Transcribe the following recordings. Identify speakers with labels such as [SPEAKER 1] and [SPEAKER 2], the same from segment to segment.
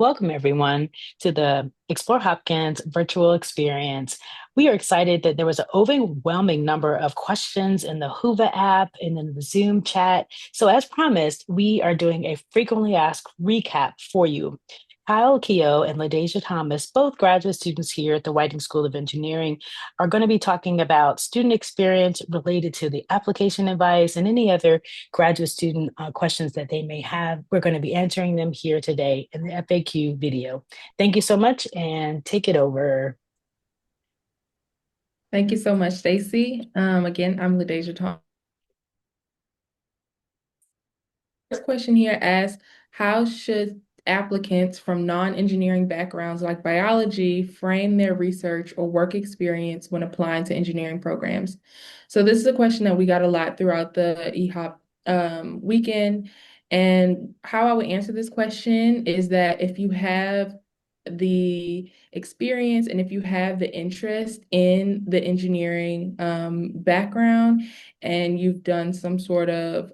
[SPEAKER 1] Welcome, everyone, to the Explore Hopkins virtual experience. We are excited that there was an overwhelming number of questions in the Whova app and in the Zoom chat. So, as promised, we are doing a frequently asked recap for you. Kyle Keogh and LaDeja Thomas, both graduate students here at the Whiting School of Engineering, are going to be talking about student experience related to the application advice and any other graduate student questions that they may have. We're going to be answering them here today in the FAQ video. Thank you so much and take it over.
[SPEAKER 2] Thank you so much, Stacy. Again, I'm LaDeja Thomas. First question here asks, how should applicants from non-engineering backgrounds like biology frame their research or work experience when applying to engineering programs? So this is a question that we got a lot throughout the EHOP weekend. And how I would answer this question is that if you have the experience and if you have the interest in the engineering background and you've done some sort of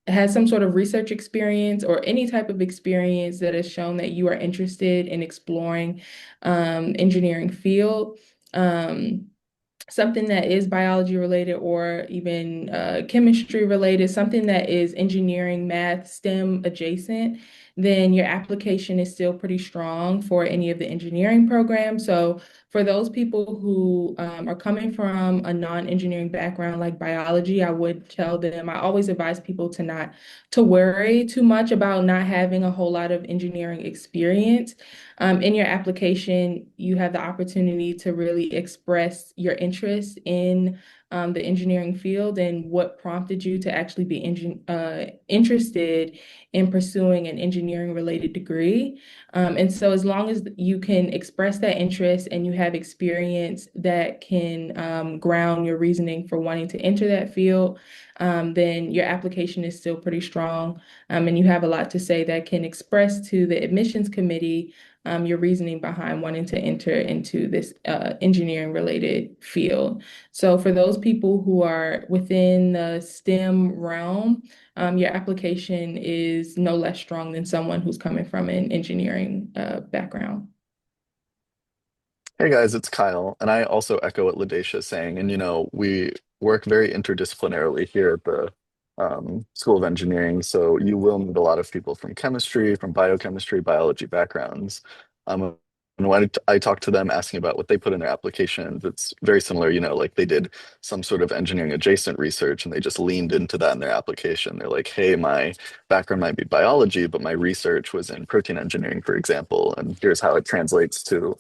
[SPEAKER 2] had some sort of research experience or any type of experience that has shown that you are interested in exploring engineering field, something that is biology related or even chemistry related, something that is engineering, math, STEM adjacent, then your application is still pretty strong for any of the engineering programs. So for those people who are coming from a non-engineering background like biology, I would tell them, I always advise people to not to worry too much about not having a whole lot of engineering experience. In your application, you have the opportunity to really express your interest in the engineering field and what prompted you to actually be interested in pursuing an engineering related degree. And so as long as you can express that interest and you have experience that can ground your reasoning for wanting to enter that field, then your application is still pretty strong. And you have a lot to say that can express to the admissions committee your reasoning behind wanting to enter into this engineering related field. So for those people who are within the STEM realm, your application is no less strong than someone who's coming from an engineering background.
[SPEAKER 3] Hey guys, it's Kyle, and I also echo what Ladesha is saying. And we work very interdisciplinarily here at the School of Engineering, so you will meet a lot of people from chemistry, from biochemistry, biology backgrounds. And when I talk to them asking about what they put in their applications, it's very similar, like they did some sort of engineering adjacent research and they just leaned into that in their application. They're like, hey, my background might be biology, but my research was in protein engineering, for example, and here's how it translates to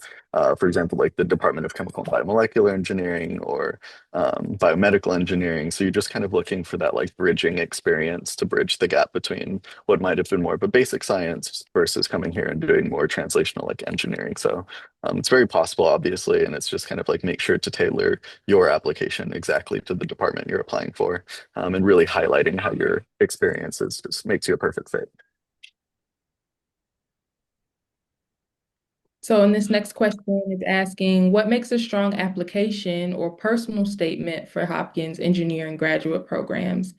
[SPEAKER 3] for example, like the Department of Chemical and Biomolecular Engineering or biomedical engineering. So you're just kind of looking for that like bridging experience to bridge the gap between what might have been more of a basic science versus coming here and doing more translational like engineering. So it's very possible, obviously, and it's just kind of like make sure to tailor your application exactly to the department you're applying for, and really highlighting how your experiences just makes you a perfect fit.
[SPEAKER 2] So in this next question is asking, what makes a strong application or personal statement for Hopkins engineering graduate programs?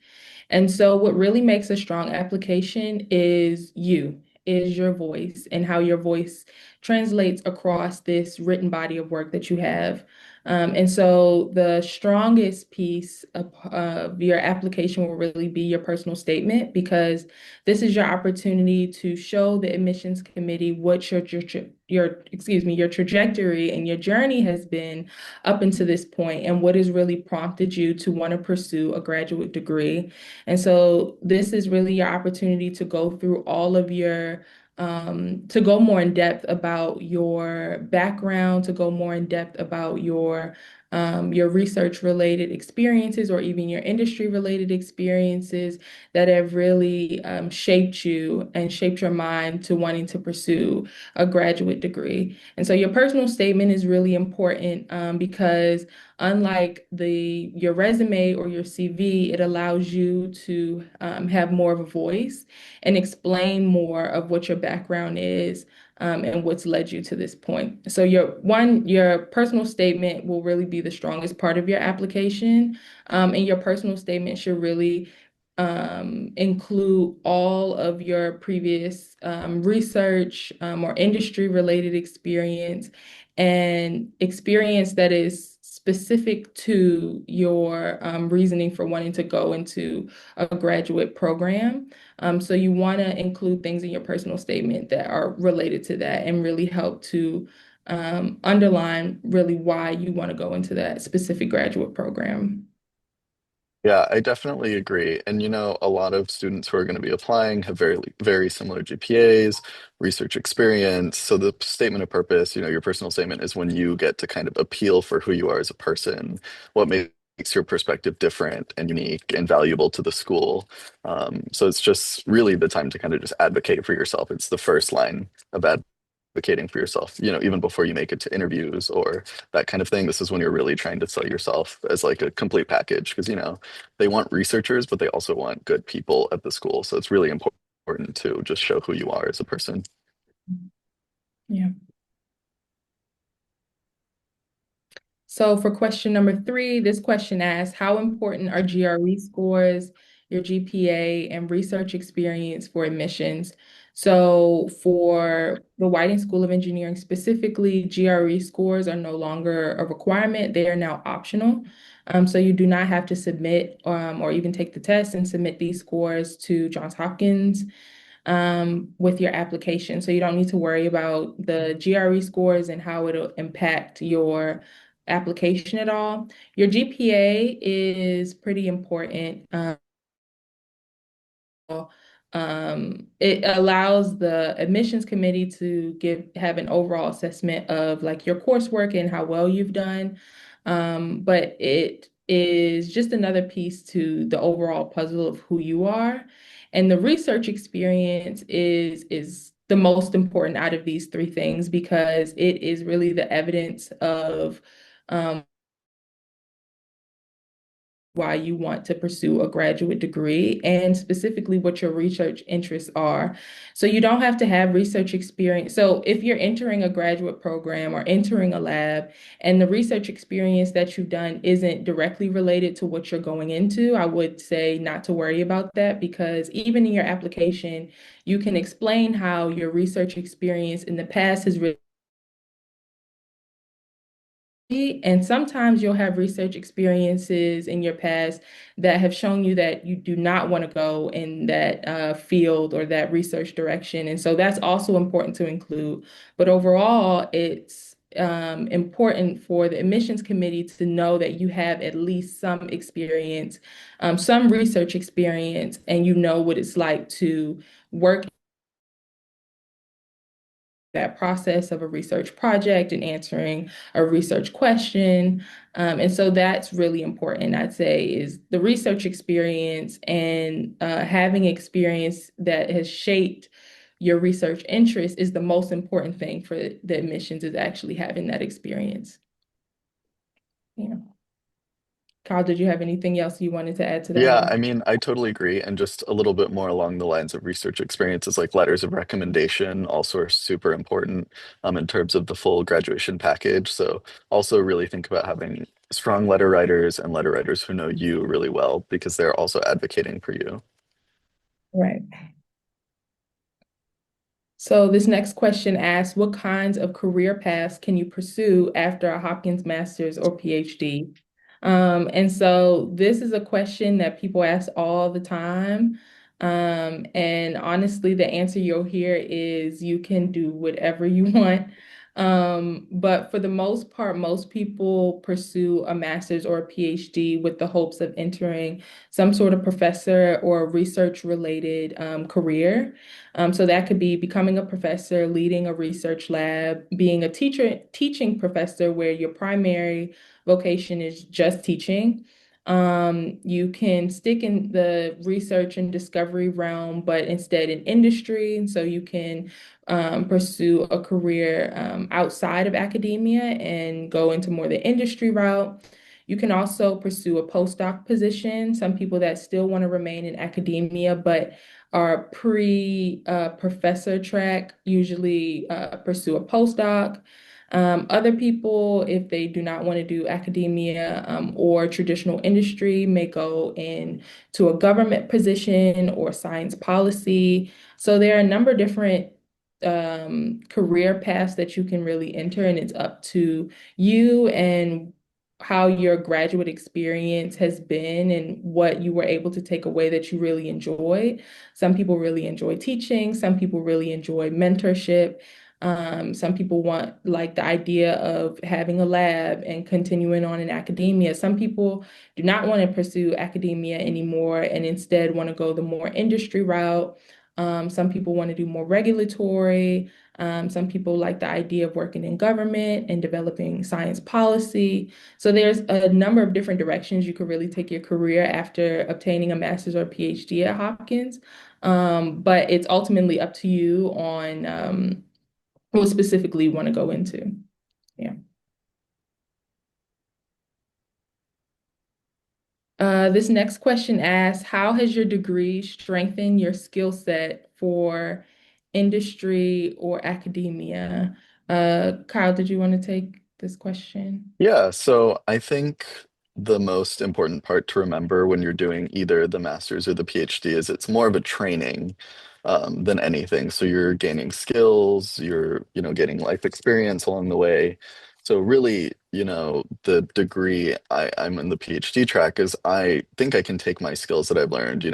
[SPEAKER 2] And so what really makes a strong application is your voice and how your voice translates across this written body of work that you have. And so the strongest piece of your application will really be your personal statement because this is your opportunity to show the admissions committee what your trajectory and your journey has been up until this point and what has really prompted you to want to pursue a graduate degree. And so this is really your opportunity to go through all of your to go more in depth about your background, to go more in depth about your research related experiences or even your industry related experiences that have really shaped you and shaped your mind to wanting to pursue a graduate degree. And so your personal statement is really important because unlike your resume or your CV, it allows you to have more of a voice and explain more of what your background is and what's led you to this point. So your personal statement will really be the strongest part of your application, and your personal statement should really include all of your previous research or industry related experience and experience that is specific to your reasoning for wanting to go into a graduate program. So you want to include things in your personal statement that are related to that and really help to underline really why you want to go into that specific graduate program.
[SPEAKER 3] Yeah, I definitely agree. And a lot of students who are going to be applying have very similar GPAs, research experience. So the statement of purpose, your personal statement is when you get to kind of appeal for who you are as a person, what makes your perspective different and unique and valuable to the school. So it's just really the time to kind of just advocate for yourself. It's the first line of advocating for yourself, even before you make it to interviews or that kind of thing. This is when you're really trying to sell yourself as like a complete package because, they want researchers, but they also want good people at the school. So it's really important to just show who you are as a person.
[SPEAKER 2] Yeah. So for question number 3, this question asks, how important are GRE scores, your GPA, and research experience for admissions? So for the Whiting School of Engineering specifically, GRE scores are no longer a requirement. They are now optional. So you do not have to submit or even take the test and submit these scores to Johns Hopkins with your application. So you don't need to worry about the GRE scores and how it'll impact your application at all. Your GPA is pretty important. It allows the admissions committee to have an overall assessment of like your coursework and how well you've done. But it is just another piece to the overall puzzle of who you are. And the research experience is the most important out of these 3 things because it is really the evidence of why you want to pursue a graduate degree and specifically what your research interests are. So you don't have to have research experience. So if you're entering a graduate program or entering a lab and the research experience that you've done isn't directly related to what you're going into, I would say not to worry about that because even in your application, you can explain how your research experience in the past has really. And sometimes you'll have research experiences in your past that have shown you that you do not want to go in that field or that research direction. And so that's also important to include. But overall, it's important for the admissions committee to know that you have at least some experience, some research experience, and you know what it's like to work that process of a research project and answering a research question. And so that's really important, I'd say, is the research experience and having experience that has shaped your research interest is the most important thing for the admissions is actually having that experience. Yeah. Kyle, did you have anything else you wanted to add to that?
[SPEAKER 3] Yeah, I mean, I totally agree. And just a little bit more along the lines of research experiences like letters of recommendation also are super important in terms of the full graduation package. So also really think about having strong letter writers and letter writers who know you really well because they're also advocating for you.
[SPEAKER 2] Right. So this next question asks, what kinds of career paths can you pursue after a Hopkins master's or PhD? And so this is a question that people ask all the time. And honestly, the answer you'll hear is you can do whatever you want. But for the most part, most people pursue a master's or a PhD with the hopes of entering some sort of professor or research related career. So that could be becoming a professor, leading a research lab, being a teaching professor where your primary vocation is just teaching. You can stick in the research and discovery realm, but instead in industry. And so you can pursue a career outside of academia and go into more the industry route. You can also pursue a postdoc position. Some people that still want to remain in academia, but are professor track usually pursue a postdoc. Other people, if they do not want to do academia or traditional industry, may go into a government position or science policy. So there are a number of different career paths that you can really enter, and it's up to you and how your graduate experience has been and what you were able to take away that you really enjoyed. Some people really enjoy teaching, some people really enjoy mentorship. Some people want like the idea of having a lab and continuing on in academia. Some people do not want to pursue academia anymore and instead want to go the more industry route. Some people want to do more regulatory. Some people like the idea of working in government and developing science policy. So there's a number of different directions you could really take your career after obtaining a master's or PhD at Hopkins. But it's ultimately up to you on what specifically you want to go into. Yeah. This next question asks, how has your degree strengthened your skill set for industry or academia? Kyle, did you want to take this question?
[SPEAKER 3] Yeah, so I think the most important part to remember when you're doing either the master's or the PhD is it's more of a training than anything. So you're gaining skills, you're, gaining life experience along the way. So really, the degree I'm in the PhD track is I think I can take my skills that I've learned,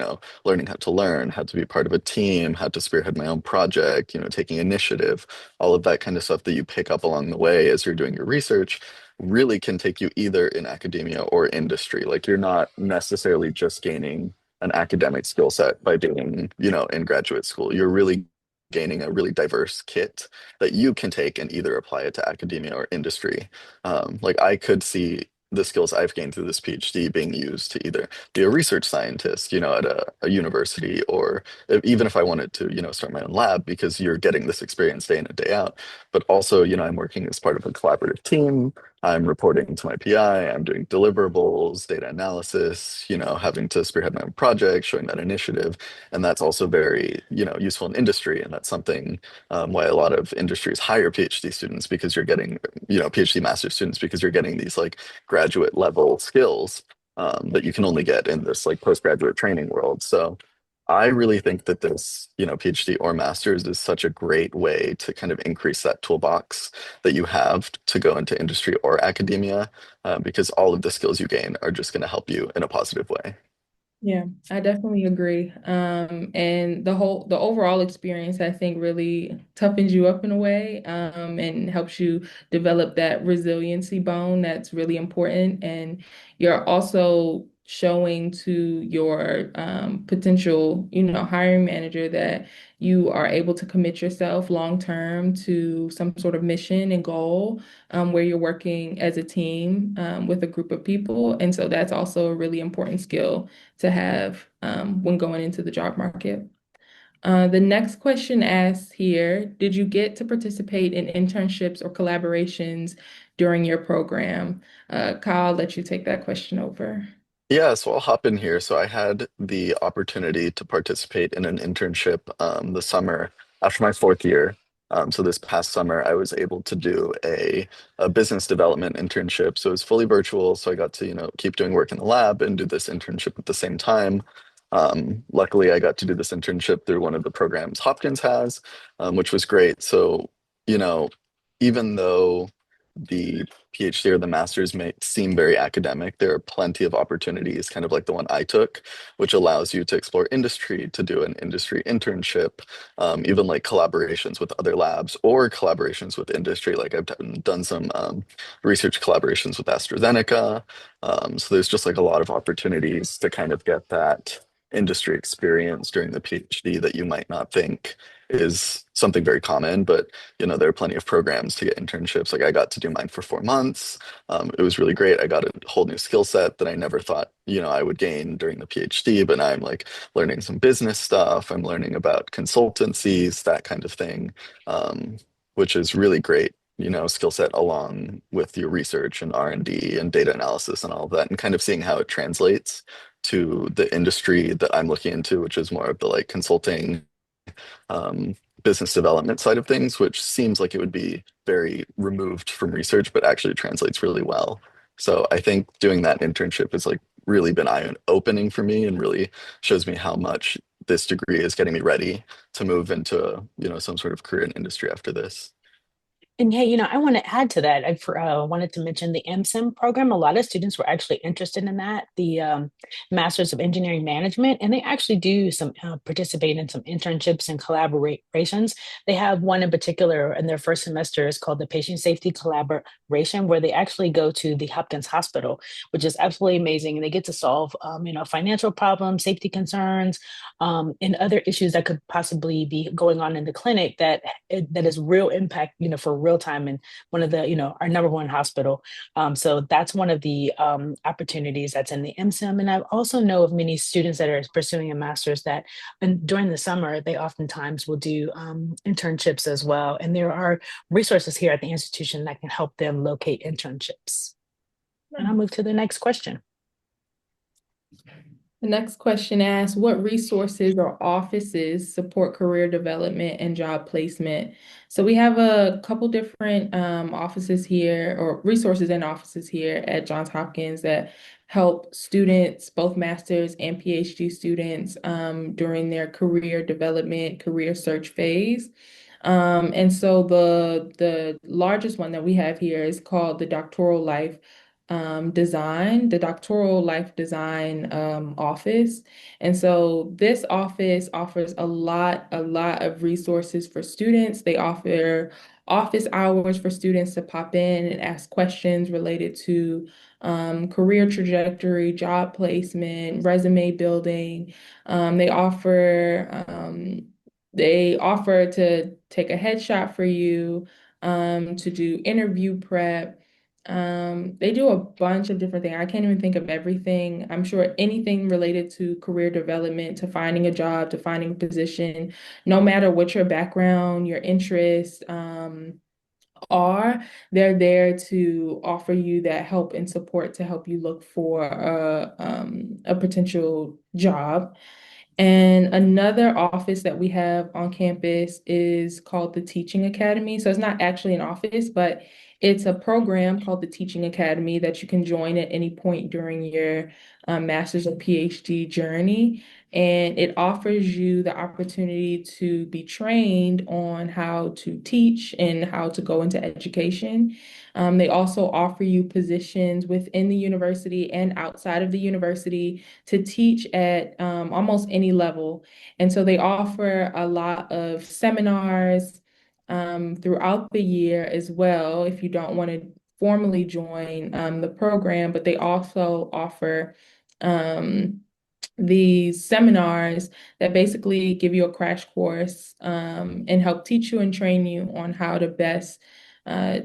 [SPEAKER 3] learning how to learn, how to be part of a team, how to spearhead my own project, taking initiative, all of that kind of stuff that you pick up along the way as you're doing your research really can take you either in academia or industry. Like you're not necessarily just gaining an academic skill set by being, in graduate school. You're really gaining a really diverse kit that you can take and either apply it to academia or industry. Like I could see the skills I've gained through this PhD being used to either be a research scientist, at a university, or even if I wanted to, start my own lab because you're getting this experience day in and day out. But also, I'm working as part of a collaborative team. I'm reporting to my PI, I'm doing deliverables, data analysis, having to spearhead my own project, showing that initiative. And that's also very, useful in industry. And that's something why a lot of industries hire PhD students because you're getting, PhD master students because you're getting these like graduate level skills that you can only get in this like postgraduate training world. So I really think that this, PhD or master's is such a great way to kind of increase that toolbox that you have to go into industry or academia, because all of the skills you gain are just going to help you in a positive way.
[SPEAKER 2] Yeah, I definitely agree. And the overall experience, I think, really toughens you up in a way, and helps you develop that resiliency bone that's really important. And you're also showing to your potential, hiring manager that you are able to commit yourself long term to some sort of mission and goal, where you're working as a team, with a group of people. And so that's also a really important skill to have when going into the job market. The next question asks here, did you get to participate in internships or collaborations during your program? Kyle, I'll let you take that question over.
[SPEAKER 3] Yeah, so I'll hop in here. So I had the opportunity to participate in an internship the summer after my fourth year. So this past summer, I was able to do a business development internship. So it was fully virtual. So I got to, keep doing work in the lab and do this internship at the same time. Luckily, I got to do this internship through one of the programs Hopkins has, which was great. So, you know, even though the PhD or the master's may seem very academic, there are plenty of opportunities, kind of like the one I took, which allows you to explore industry, to do an industry internship, even like collaborations with other labs or collaborations with industry. Like I've done some research collaborations with AstraZeneca. So there's just like a lot of opportunities to kind of get that industry experience during the PhD that you might not think is something very common, but there are plenty of programs to get internships. Like I got to do mine for 4 months. It was really great. I got a whole new skill set that I never thought, I would gain during the PhD, but now I'm like learning some business stuff. I'm learning about consultancies, that kind of thing, which is really great. Skill set along with your research and R&D and data analysis and all of that, and kind of seeing how it translates to the industry that I'm looking into, which is more of the like consulting, business development side of things, which seems like it would be very removed from research, but actually translates really well. So I think doing that internship has like really been eye-opening for me and really shows me how much this degree is getting me ready to move into, some sort of career in industry after this.
[SPEAKER 1] And hey, I want to add to that. Wanted to mention the MSIM program. A lot of students were actually interested in that, the Masters of Engineering Management, and they actually do some participate in some internships and collaborations. They have one in particular in their first semester is called the Patient Safety Collaboration, where they actually go to the Hopkins Hospital, which is absolutely amazing, and they get to solve, financial problems, safety concerns, and other issues that could possibly be going on in the clinic that is real impact, for real time in one of the, our number one hospital. So that's one of the opportunities that's in the MSIM. And I also know of many students that are pursuing a master's that and during the summer, they oftentimes will do internships as well. And there are resources here at the institution that can help them locate internships. And I'll move to the next question.
[SPEAKER 2] The next question asks, what resources or offices support career development and job placement? So we have a couple different offices here, or resources and offices here at Johns Hopkins that help students, both master's and PhD students, during their career development, career search phase. And so the largest one that we have here is called the Doctoral Life Design office. And so this office offers a lot of resources for students. They offer office hours for students to pop in and ask questions related to career trajectory, job placement, resume building. They offer to take a headshot for you, to do interview prep. They do a bunch of different things. I can't even think of everything. I'm sure anything related to career development, to finding a job, to finding a position, no matter what your background, your interests, are, they're there to offer you that help and support to help you look for a potential job. And another office that we have on campus is called the Teaching Academy. So it's not actually an office, but it's a program called the Teaching Academy that you can join at any point during your master's or PhD journey. And it offers you the opportunity to be trained on how to teach and how to go into education. They also offer you positions within the university and outside of the university to teach at almost any level. And so they offer a lot of seminars throughout the year as well, if you don't want to formally join the program, but they also offer these seminars that basically give you a crash course and help teach you and train you on how to best uh,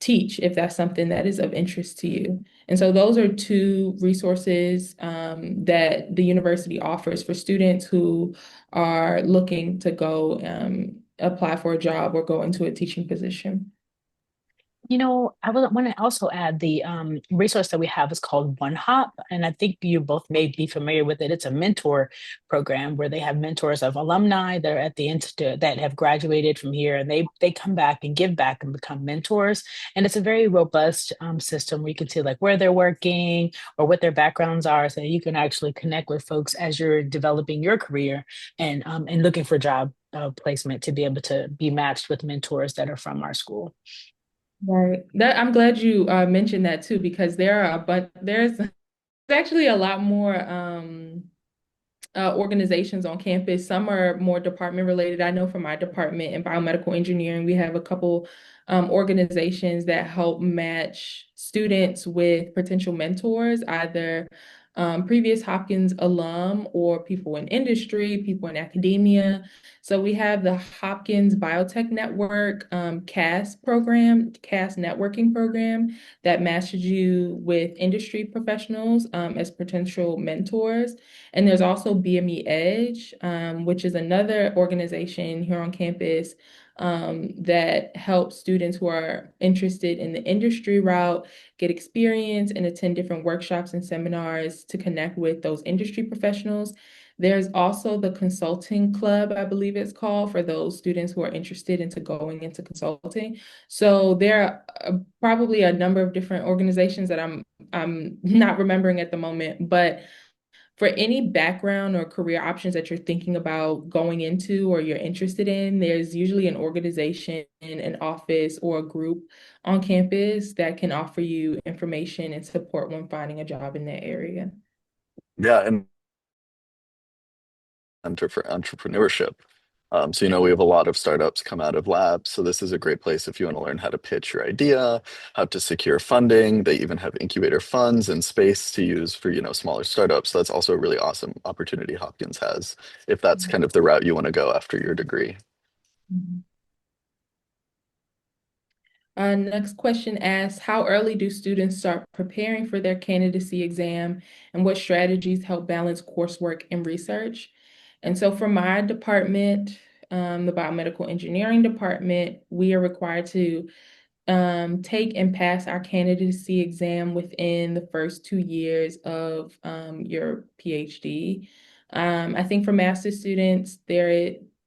[SPEAKER 2] teach if that's something that is of interest to you. And so those are two resources that the university offers for students who are looking to go apply for a job or go into a teaching position.
[SPEAKER 1] I would want to also add the resource that we have is called One Hop, and I think you both may be familiar with it. It's a mentor program where they have mentors of alumni that are at the institute that have graduated from here, and they come back and give back and become mentors. And it's a very robust system where you can see like where they're working or what their backgrounds are, so you can actually connect with folks as you're developing your career and looking for job placement to be able to be matched with mentors that are from our school.
[SPEAKER 2] Right. That I'm glad you mentioned that too, because there's actually a lot more organizations on campus. Some are more department related. I know for my department in biomedical engineering, we have a couple organizations that help match students with potential mentors, either previous Hopkins alum or people in industry, people in academia. So we have the Hopkins Biotech Network CAS networking program that matches you with industry professionals as potential mentors. And there's also BME Edge, which is another organization here on campus that help students who are interested in the industry route get experience and attend different workshops and seminars to connect with those industry professionals. There's also the consulting club, I believe it's called, for those students who are interested into going into consulting. So there are probably a number of different organizations that I'm not remembering at the moment, but for any background or career options that you're thinking about going into or you're interested in, there's usually an organization, an office, or a group on campus that can offer you information and support when finding a job in that area.
[SPEAKER 3] Yeah, and for entrepreneurship. So, we have a lot of startups come out of labs. So, this is a great place if you want to learn how to pitch your idea, how to secure funding. They even have incubator funds and space to use for, smaller startups. So, that's also a really awesome opportunity Hopkins has if that's kind of the route you want to go after your degree.
[SPEAKER 2] Mhm. Next question asks, how early do students start preparing for their candidacy exam, and what strategies help balance coursework and research? And so for my department, the biomedical engineering department, we are required to take and pass our candidacy exam within the first 2 years of your PhD. I think for master's students, there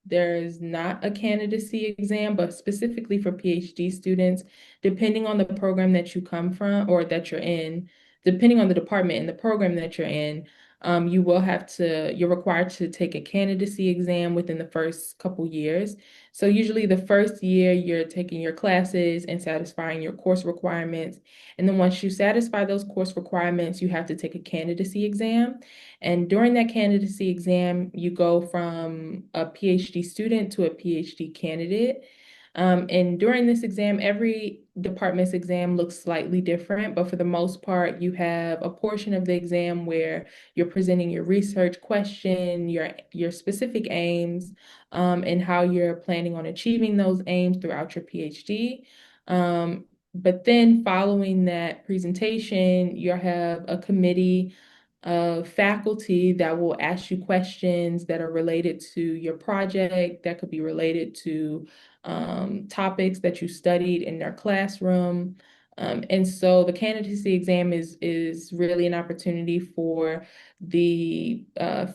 [SPEAKER 2] is not a candidacy exam, but specifically for PhD students, depending on the program that you come from or that you're in, depending on the department and the program that you're in, you're required to take a candidacy exam within the first couple years. So usually the first year you're taking your classes and satisfying your course requirements. And then once you satisfy those course requirements, you have to take a candidacy exam. And during that candidacy exam, you go from a PhD student to a PhD candidate. And during this exam, every department's exam looks slightly different, but for the most part, you have a portion of the exam where you're presenting your research question, your specific aims, and how you're planning on achieving those aims throughout your PhD. But then following that presentation, you'll have a committee of faculty that will ask you questions that are related to your project, that could be related to topics that you studied in their classroom. And so the candidacy exam is really an opportunity for the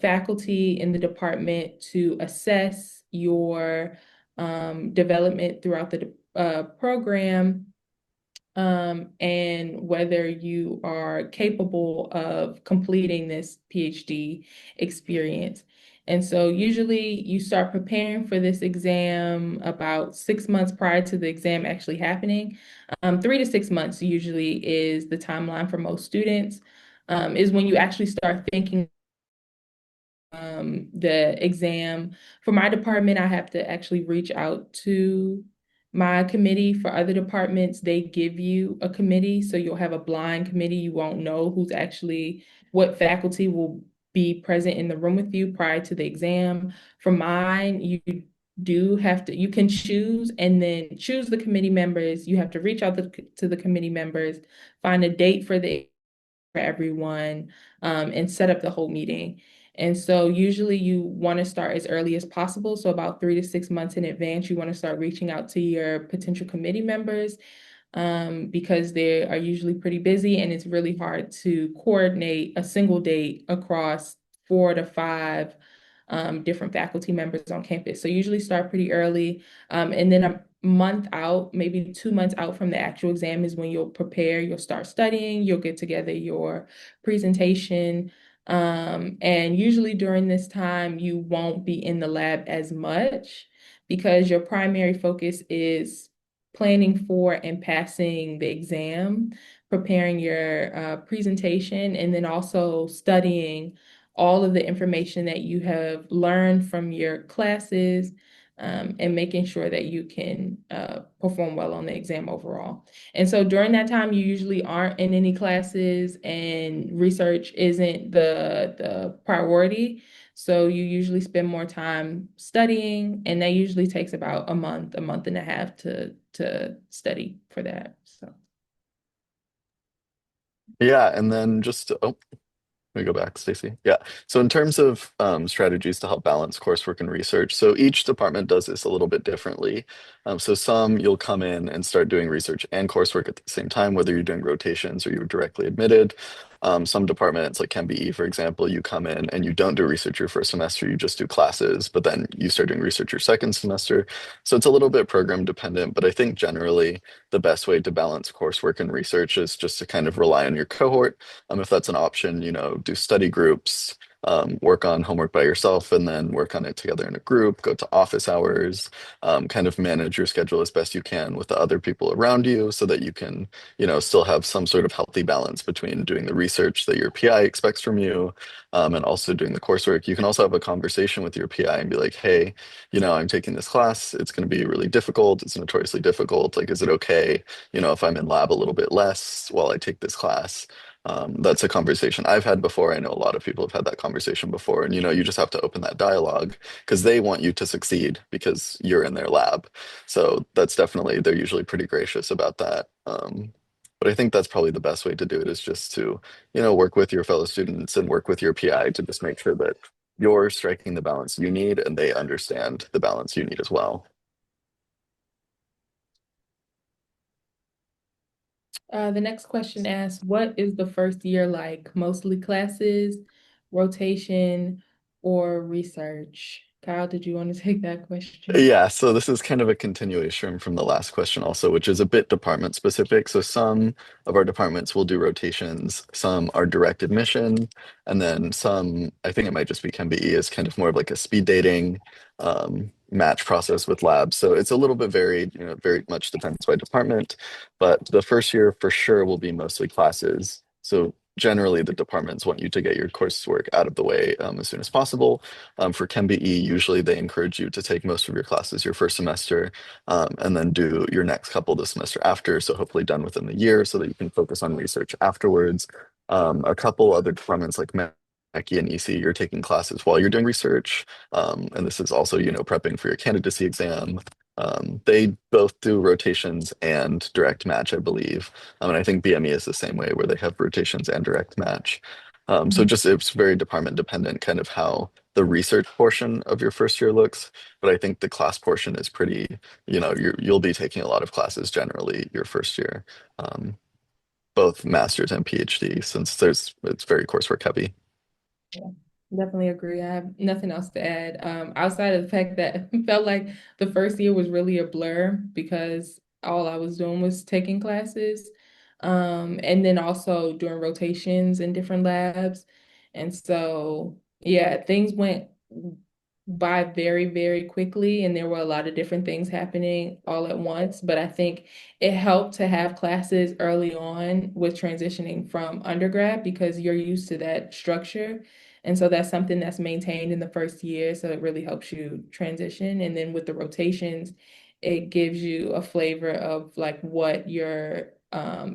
[SPEAKER 2] faculty in the department to assess your development throughout the program, and whether you are capable of completing this PhD experience. And so usually you start preparing for this exam about 6 months prior to the exam actually happening. 3 to 6 months usually is the timeline for most students, is when you actually start thinking the exam. For my department, I have to actually reach out to my committee. For other departments, they give you a committee, so you'll have a blind committee. You won't know what faculty will be present in the room with you prior to the exam. For mine, you can choose and then choose the committee members. You have to reach out to the committee members, find a date for everyone, and set up the whole meeting. And so usually you want to start as early as possible. So about 3 to 6 months in advance, you want to start reaching out to your potential committee members, because they are usually pretty busy and it's really hard to coordinate a single date across 4 to 5 different faculty members on campus. So usually start pretty early. And then a month out, maybe 2 months out from the actual exam is when you'll prepare, you'll start studying, you'll get together your presentation. And usually during this time, you won't be in the lab as much because your primary focus is planning for and passing the exam, preparing your presentation, and then also studying all of the information that you have learned from your classes, and making sure that you can perform well on the exam overall. And so during that time, you usually aren't in any classes and research isn't the priority. So you usually spend more time studying, and that usually takes about a month and a half to study for that. So
[SPEAKER 3] Yeah, and then just Let me go back, Stacy. Yeah. So in terms of strategies to help balance coursework and research, so each department does this a little bit differently. So some you'll come in and start doing research and coursework at the same time, whether you're doing rotations or you're directly admitted. Some departments, like MBE, for example, you come in and you don't do research your first semester, you just do classes, but then you start doing research your second semester. So it's a little bit program dependent, but I think generally the best way to balance coursework and research is just to kind of rely on your cohort. If that's an option, do study groups, work on homework by yourself, and then work on it together in a group, go to office hours, kind of manage your schedule as best you can with the other people around you so that you can, still have some sort of healthy balance between doing the research that your PI expects from you, and also doing the coursework. You can also have a conversation with your PI and be like, hey, I'm taking this class. It's going to be really difficult. It's notoriously difficult. Like, is it okay, if I'm in lab a little bit less while I take this class? That's a conversation I've had before. I know a lot of people have had that conversation before. And you just have to open that dialogue because they want you to succeed because you're in their lab. So that's definitely, they're usually pretty gracious about that. But I think that's probably the best way to do it is just to, work with your fellow students and work with your PI to just make sure that you're striking the balance you need and they understand the balance you need as well.
[SPEAKER 2] The next question asks, what is the first year like? Mostly classes, rotation, or research? Kyle, did you want to take that question?
[SPEAKER 3] Yeah, so this is kind of a continuation from the last question also, which is a bit department specific. So some of our departments will do rotations, some are direct admission, and then some, I think it might just be ChemBE is kind of more of like a speed dating match process with labs. So it's a little bit varied, very much depends by department, but the first year for sure will be mostly classes. So generally the departments want you to get your coursework out of the way as soon as possible. For ChemBE, usually they encourage you to take most of your classes your first semester and then do your next couple the semester after. So hopefully done within the year so that you can focus on research afterwards. A couple other departments like Mechie and EC, you're taking classes while you're doing research. And this is also, prepping for your candidacy exam. They both do rotations and direct match, I believe. And I think BME is the same way where they have rotations and direct match. So
[SPEAKER 2] Mhm.
[SPEAKER 3] just it's very department dependent, kind of how the research portion of your first year looks. But I think the class portion is pretty, you'll be taking a lot of classes generally your first year, um, both master's and PhD, since it's very coursework heavy.
[SPEAKER 2] Yeah, definitely agree. I have nothing else to add. Outside of the fact that it felt like the first year was really a blur because all I was doing was taking classes. And then also doing rotations in different labs. And so, yeah, things went by very, very quickly, and there were a lot of different things happening all at once. But I think it helped to have classes early on with transitioning from undergrad because you're used to that structure. And so that's something that's maintained in the first year. So it really helps you transition. And then with the rotations, it gives you a flavor of like what your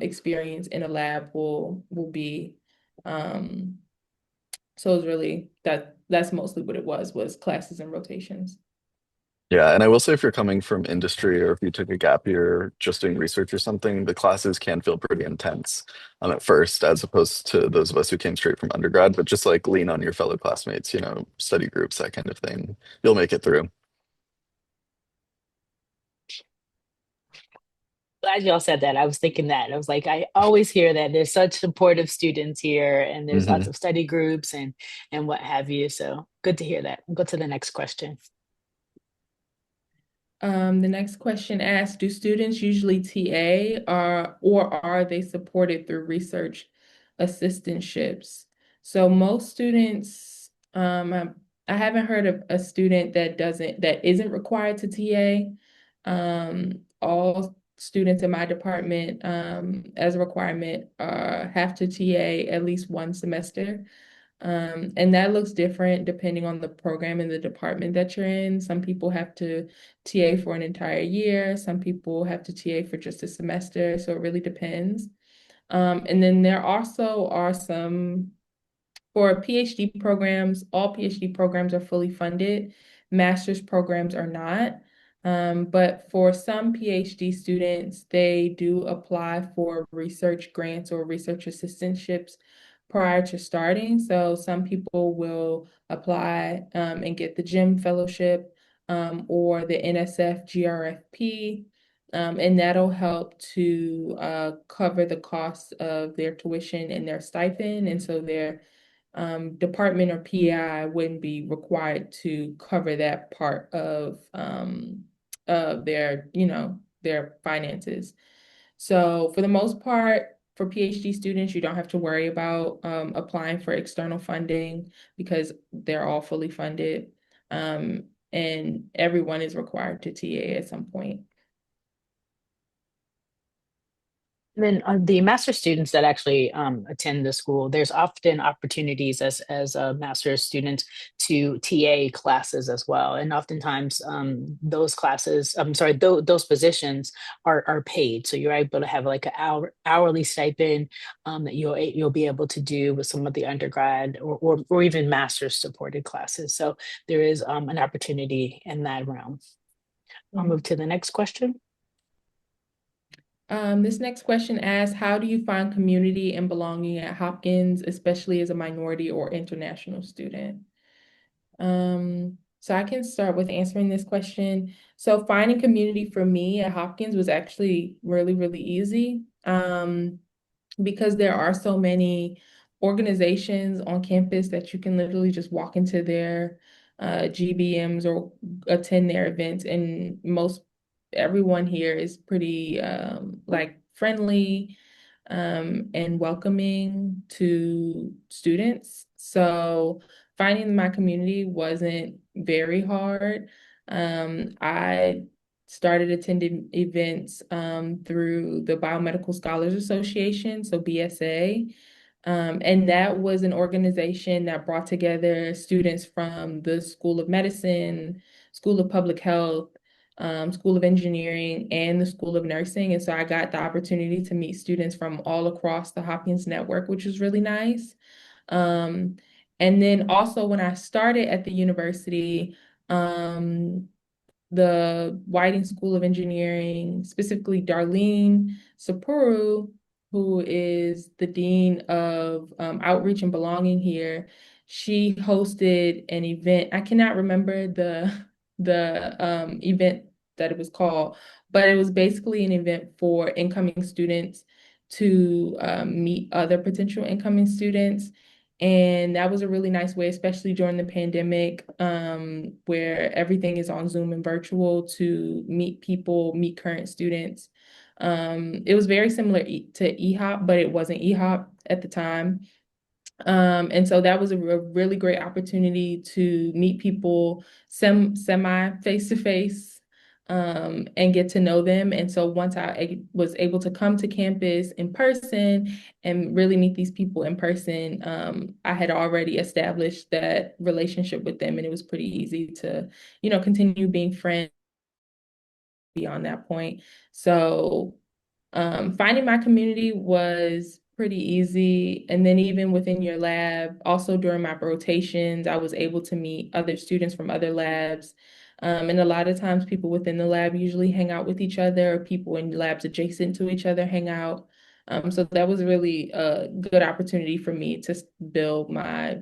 [SPEAKER 2] experience in a lab will be. Um, so it's really that's mostly what it was classes and rotations.
[SPEAKER 3] Yeah, and I will say if you're coming from industry or if you took a gap year just doing research or something, the classes can feel pretty intense at first, as opposed to those of us who came straight from undergrad, but just like lean on your fellow classmates, study groups, that kind of thing. You'll make it through.
[SPEAKER 1] Glad y'all said that. I was thinking that. I was like, I always hear that there's such supportive students here and there's lots
[SPEAKER 3] Hmm.
[SPEAKER 1] of study groups and what have you. So good to hear that. We'll go to the next question.
[SPEAKER 2] The next question asks, do students usually TA or are they supported through research assistantships? So most students, I haven't heard of a student that isn't required to TA. All students in my department, as a requirement, have to TA at least one semester. And that looks different depending on the program and the department that you're in. Some people have to TA for an entire year. Some people have to TA for just a semester. So it really depends. And then there also are some for PhD programs, all PhD programs are fully funded. Master's programs are not. But for some PhD students, they do apply for research grants or research assistantships prior to starting. So some people will apply and get the GYM fellowship or the NSF GRFP. And that'll help to cover the cost of their tuition and their stipend. And so their department or PI wouldn't be required to cover that part of their, their finances. So for the most part, for PhD students, you don't have to worry about applying for external funding because they're all fully funded. And everyone is required to TA at some point.
[SPEAKER 1] And then the master students that actually attend the school, there's often opportunities as a master's student to TA classes as well. And oftentimes those classes, I'm sorry, those positions are paid. So you're able to have like an hourly stipend that you'll be able to do with some of the undergrad or even master's supported classes. So there is an opportunity in that realm. I'll
[SPEAKER 2] Mhm.
[SPEAKER 1] move to the next question.
[SPEAKER 2] This next question asks, how do you find community and belonging at Hopkins, especially as a minority or international student? So I can start with answering this question. So finding community for me at Hopkins was actually really, really easy. Because there are so many organizations on campus that you can literally just walk into their GBMs or attend their events, and most everyone here is pretty like friendly and welcoming to students. So finding my community wasn't very hard. I started attending events through the Biomedical Scholars Association, so BSA. And that was an organization that brought together students from the School of Medicine, School of Public Health, School of Engineering, and the School of Nursing. And so I got the opportunity to meet students from all across the Hopkins network, which was really nice. Um, and then also when I started at the university, the Whiting School of Engineering, specifically Darlene Sapuru, who is the Dean of Outreach and Belonging here, she hosted an event. I cannot remember the event that it was called, but it was basically an event for incoming students to meet other potential incoming students. And that was a really nice way, especially during the pandemic, where everything is on Zoom and virtual to meet people, meet current students. It was very similar to EHOP, but it wasn't EHOP at the time. And so that was a really great opportunity to meet people semi face to face and get to know them. And so once was able to come to campus in person and really meet these people in person, I had already established that relationship with them, and it was pretty easy to, continue being friends beyond that point. So finding my community was pretty easy. And then even within your lab, also during my rotations, I was able to meet other students from other labs. And a lot of times people within the lab usually hang out with each other, or people in labs adjacent to each other hang out. So that was really a good opportunity for me to build my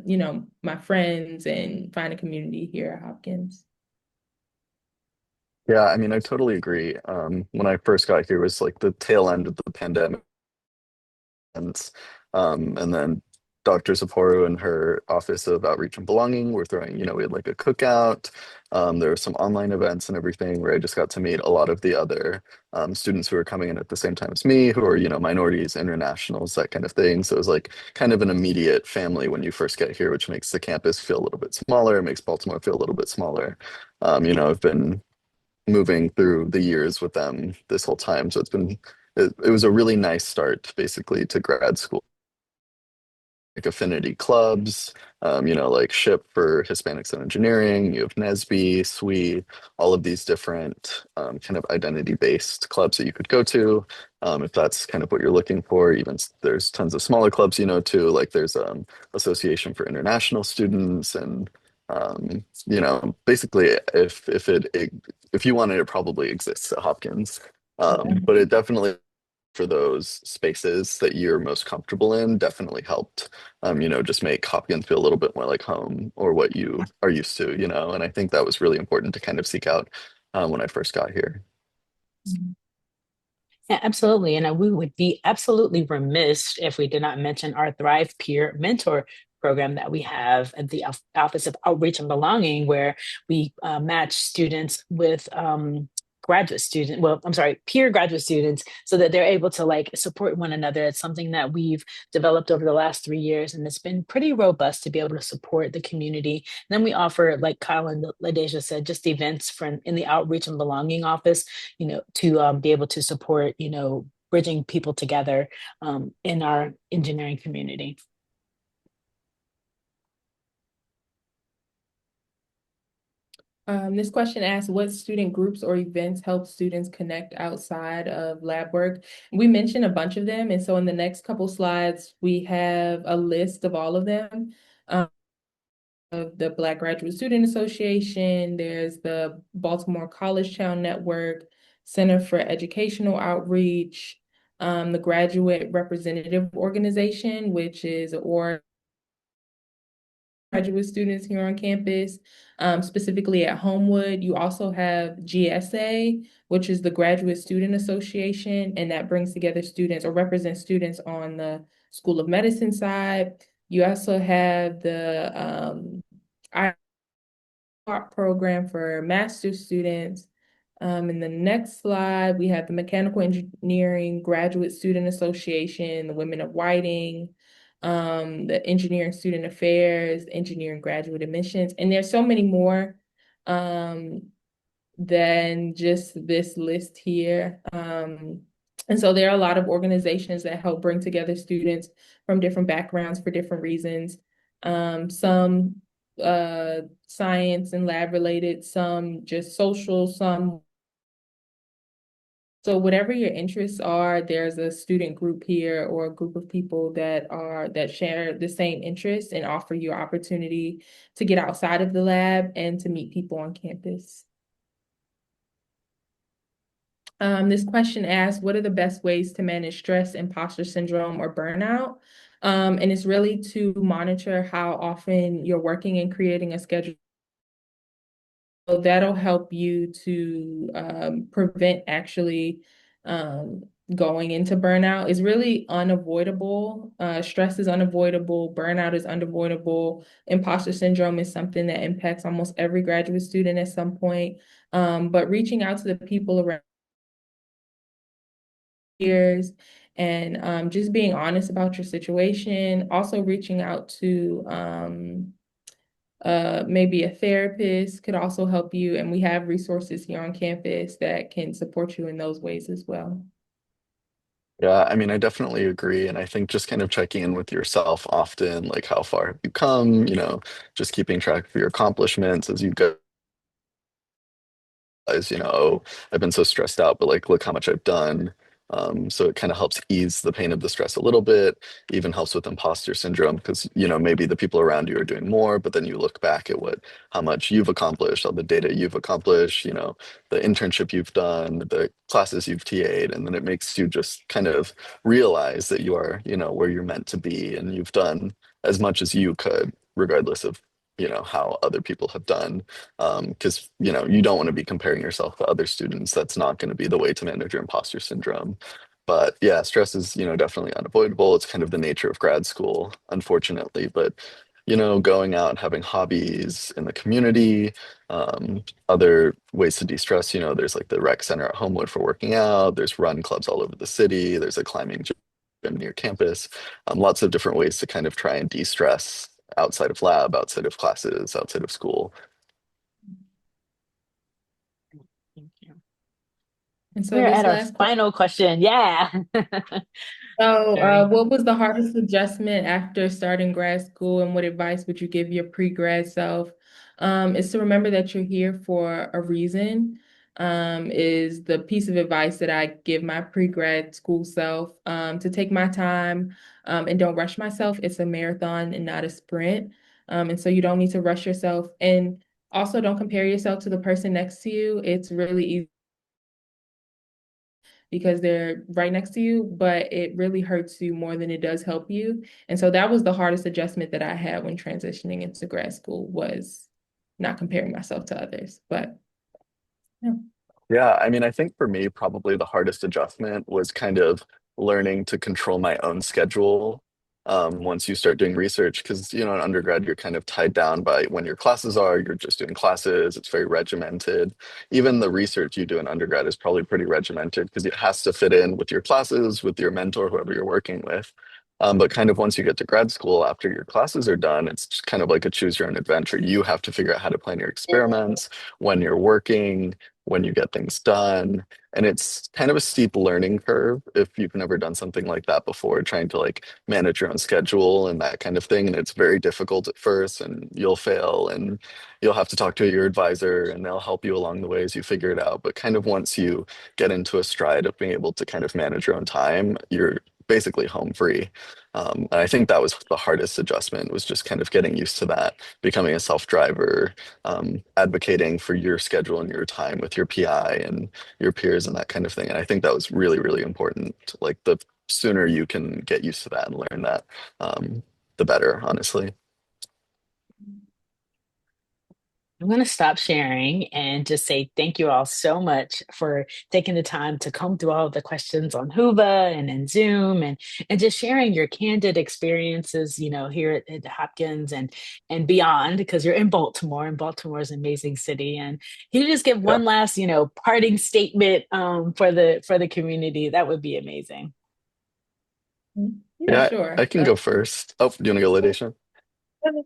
[SPEAKER 2] friends and find a community here at Hopkins.
[SPEAKER 3] Yeah, I mean, I totally agree. When I first got here was like the tail end of the pandemic. And then Dr. Sapporo and her Office of Outreach and Belonging were throwing, we had like a cookout. There were some online events and everything where I just got to meet a lot of the other students who were coming in at the same time as me, who are, minorities, internationals, that kind of thing. So it was like kind of an immediate family when you first get here, which makes the campus feel a little bit smaller, it makes Baltimore feel a little bit smaller. I've been moving through the years with them this whole time. So it was a really nice start basically to grad school. Like affinity clubs, like SHIP for Hispanics in Engineering, you have NSBE, SWE, all of these different kind of identity-based clubs that you could go to if that's kind of what you're looking for. Even there's tons of smaller clubs, too, like there's Association for International Students and basically if you wanted it probably exists at Hopkins. But it definitely for those spaces that you're most comfortable in definitely helped, just make Hopkins feel a little bit more like home or what you are used to, and I think that was really important to kind of seek out when I first got here.
[SPEAKER 1] Yeah, absolutely. And we would be absolutely remiss if we did not mention our Thrive Peer Mentor program that we have at the Office of Outreach and Belonging, where we match students with graduate students, well, I'm sorry, peer graduate students, so that they're able to like support one another. It's something that we've developed over the last 3 years, and it's been pretty robust to be able to support the community. And then we offer, like Kyle and LaDeja said, just events from in the Outreach and Belonging office, to be able to support, bridging people together in our engineering community.
[SPEAKER 2] This question asks, what student groups or events help students connect outside of lab work? We mentioned a bunch of them, and so in the next couple slides, we have a list of all of them. Of the Black Graduate Student Association, there's the Baltimore College Town Network, Center for Educational Outreach, the Graduate Representative Organization, which is or graduate students here on campus, specifically at Homewood. You also have GSA, which is the Graduate Student Association, and that brings together students or represents students on the School of Medicine side. You also have the art program for master's students. In the next slide, we have the Mechanical Engineering Graduate Student Association, the Women of Whiting, the Engineering Student Affairs, Engineering Graduate Admissions, and there's so many more than just this list here. And so there are a lot of organizations that help bring together students from different backgrounds for different reasons. Some science and lab related, some just social, some. So whatever your interests are, there's a student group here or a group of people that share the same interests and offer you opportunity to get outside of the lab and to meet people on campus. This question asks, what are the best ways to manage stress, imposter syndrome, or burnout? And it's really to monitor how often you're working and creating a schedule. So that'll help you to prevent actually going into burnout. It's really unavoidable. Stress is unavoidable. Burnout is unavoidable. Imposter syndrome is something that impacts almost every graduate student at some point. But reaching out to the people around years and just being honest about your situation. Also reaching out to maybe a therapist could also help you. And we have resources here on campus that can support you in those ways as well.
[SPEAKER 3] Yeah, I mean, I definitely agree. And I think just kind of checking in with yourself often, like how far have you come, just keeping track of your accomplishments as you go realize, oh, I've been so stressed out, but like, look how much I've done. So it kind of helps ease the pain of the stress a little bit, even helps with imposter syndrome because, maybe the people around you are doing more, but then you look back at how much you've accomplished, all the data you've accomplished, the internship you've done, the classes you've TA'd, and then it makes you just kind of realize that you are, where you're meant to be and you've done as much as you could, regardless of, how other people have done because you don't want to be comparing yourself to other students. That's not going to be the way to manage your imposter syndrome. But yeah, stress is definitely unavoidable. It's kind of the nature of grad school, unfortunately. But going out and having hobbies in the community, other ways to de-stress, there's like the rec center at Homewood for working out, there's run clubs all over the city, there's a climbing gym near campus, lots of different ways to kind of try and de-stress outside of lab, outside of classes, outside of school.
[SPEAKER 1] Thank you.
[SPEAKER 2] And so
[SPEAKER 1] We're
[SPEAKER 2] this
[SPEAKER 1] at our
[SPEAKER 2] last question.
[SPEAKER 1] final question. Yeah.
[SPEAKER 2] So,
[SPEAKER 1] Very.
[SPEAKER 2] what was the hardest adjustment after starting grad school, and what advice would you give your pre-grad self? Is to remember that you're here for a reason. Is the piece of advice that I give my pre-grad school self, to take my time, and don't rush myself. It's a marathon and not a sprint. And so you don't need to rush yourself. And also don't compare yourself to the person next to you. It's really easy because they're right next to you, but it really hurts you more than it does help you. And so that was the hardest adjustment that I had when transitioning into grad school was not comparing myself to others. But yeah.
[SPEAKER 3] Yeah, I mean, I think for me, probably the hardest adjustment was kind of learning to control my own schedule once you start doing research. Because, you know, in undergrad, you're kind of tied down by when your classes are, you're just doing classes, it's very regimented. Even the research you do in undergrad is probably pretty regimented because it has to fit in with your classes, with your mentor, whoever you're working with. But kind of once you get to grad school, after your classes are done, it's just kind of like a choose your own adventure. You have to figure out how to plan your experiments, when you're working, when you get things done. And it's kind of a steep learning curve if you've never done something like that before, trying to like manage your own schedule and that kind of thing. And it's very difficult at first, and you'll fail, and you'll have to talk to your advisor, and they'll help you along the way as you figure it out. But kind of once you get into a stride of being able to kind of manage your own time, you're basically home free. And I think that was the hardest adjustment was just kind of getting used to that, becoming a self-driver, advocating for your schedule and your time with your PI and your peers and that kind of thing. And I think that was really, really important. Like the sooner you can get used to that and learn that, the better, honestly.
[SPEAKER 1] I'm going to stop sharing and just say thank you all so much for taking the time to comb through all of the questions on Hoover and in Zoom and just sharing your candid experiences, you know, here at Hopkins and beyond, because you're in Baltimore, and Baltimore is an amazing city. And can you just give
[SPEAKER 3] Yeah.
[SPEAKER 1] one last, you know, parting statement for the community? That would be amazing.
[SPEAKER 2] Yeah,
[SPEAKER 3] Yeah, I
[SPEAKER 2] sure.
[SPEAKER 3] can go first. Oh, do you want to go, Ladation?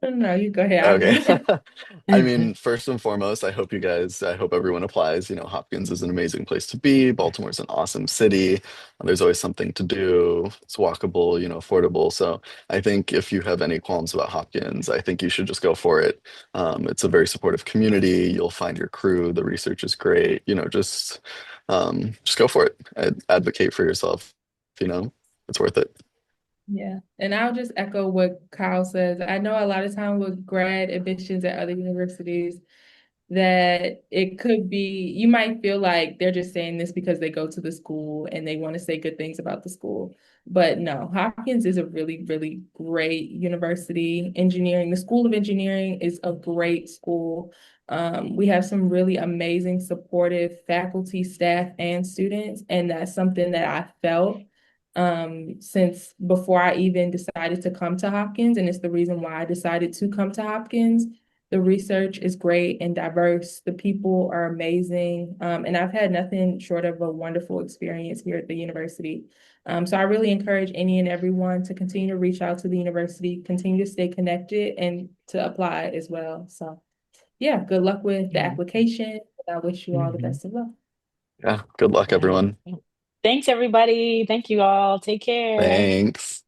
[SPEAKER 2] No, you go ahead. I'm
[SPEAKER 3] Okay.
[SPEAKER 2] good.
[SPEAKER 3] I mean, first and foremost, I hope everyone applies. You know, Hopkins is an amazing place to be. Baltimore's an awesome city. There's always something to do. It's walkable, you know, affordable. So I think if you have any qualms about Hopkins, I think you should just go for it. It's a very supportive community. You'll find your crew. The research is great. You know, just go for it. Advocate for yourself. You know, it's worth it.
[SPEAKER 2] Yeah. And I'll just echo what Kyle says. I know a lot of time with grad admissions at other universities, that it could be, you might feel like they're just saying this because they go to the school and they want to say good things about the school. But no, Hopkins is a really, really great university. Engineering, the School of Engineering is a great school. We have some really amazing, supportive faculty, staff, and students. And that's something that I felt since before I even decided to come to Hopkins. And it's the reason why I decided to come to Hopkins. The research is great and diverse. The people are amazing. And I've had nothing short of a wonderful experience here at the university. So I really encourage any and everyone to continue to reach out to the university, continue to stay connected, and to apply as well. So yeah, good luck with the
[SPEAKER 1] Yeah.
[SPEAKER 2] application. I wish you all the
[SPEAKER 1] Mhm.
[SPEAKER 2] best of luck.
[SPEAKER 3] Yeah. Good luck,
[SPEAKER 1] Yeah.
[SPEAKER 3] everyone.
[SPEAKER 1] Thanks, everybody. Thank you all. Take care.
[SPEAKER 3] Thanks.